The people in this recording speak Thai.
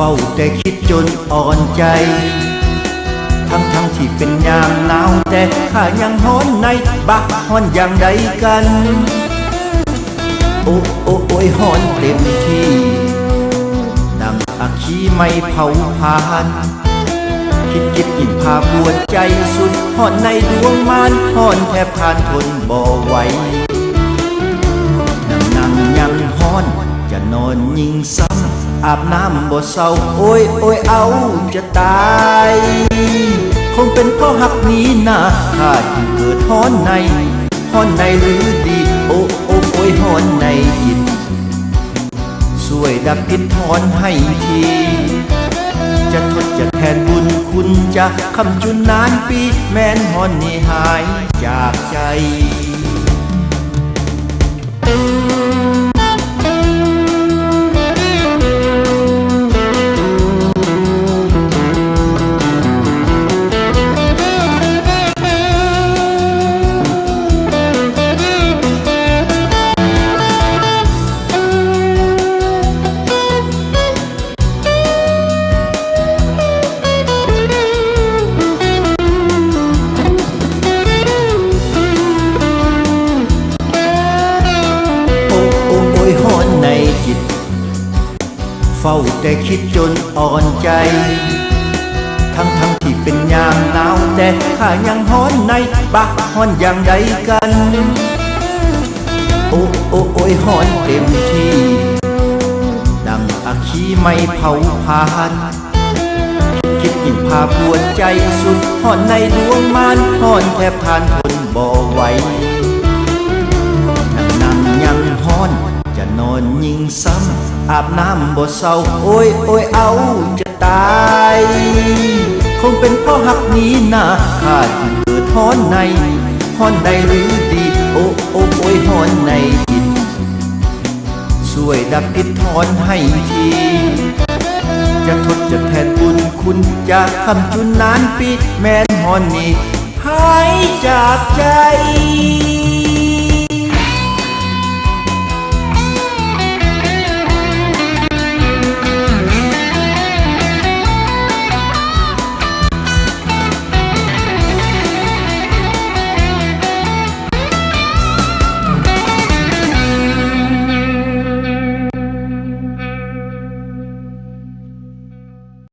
ฝ้าแต่คิดจนอ่อนใจทั้งที่เป็นยามหนาวแต่ข้ายังฮ้อนในบักฮ้อนอย่างใดกันโอ้โอ้โอ้ยฮ้อนเต็มที่ดังอัคคีไม่เผาผลาญคิดยิ่งพาปวดใจสุดฮ้อนในดวงมานฮ้อนแทบทานทนบ่ไหวนั่งยังฮ้อนจะนอนยิ่งซ้ำอาบน้ำบ่เศร้าโอ้ยโอ้ยเอาจะตายคงเป็นเพราะหักนี้นะข้าจึงเกิดฮ้อนในหรือดีโอ้โอ้โอ้ยฮ้อนในจิตช่วยดับพิษถอนให้ทีจะทดจะแทนบุญคุณจะคำจุนนานปีแม้นฮ้อนนี้หายจากใจเฝ้าแต่คิดจนอ่อนใจทั้งที่เป็นยามหนาวแต่ข้ายังฮ้อนในบักฮ้อนอย่างใดกันโอ้โอ้โอ้ยฮ้อนเต็มที่ดังอัคคีไม่เผาผลาญคิดยิ่งพาปวดใจสุดฮ้อนในดวงมานฮ้อนแทบทานทนบ่ไหวนั่งยังฮ้อนจะนอนยิ่งซ้ำอาบน้ำบ่เศร้าโอ้ยโอ้ยเอาจะตายคงเป็นเพราะหักนี้นะข้าจึงเกิดฮ้อนในหรือดีโอ้โอ้โอ้ยฮ้อนในจิตช่วยดับพิษถอนให้ทีจะทดจะแทนบุญคุณจะคำจุนนานปีแม้นฮ้อนนี้หายจากใจ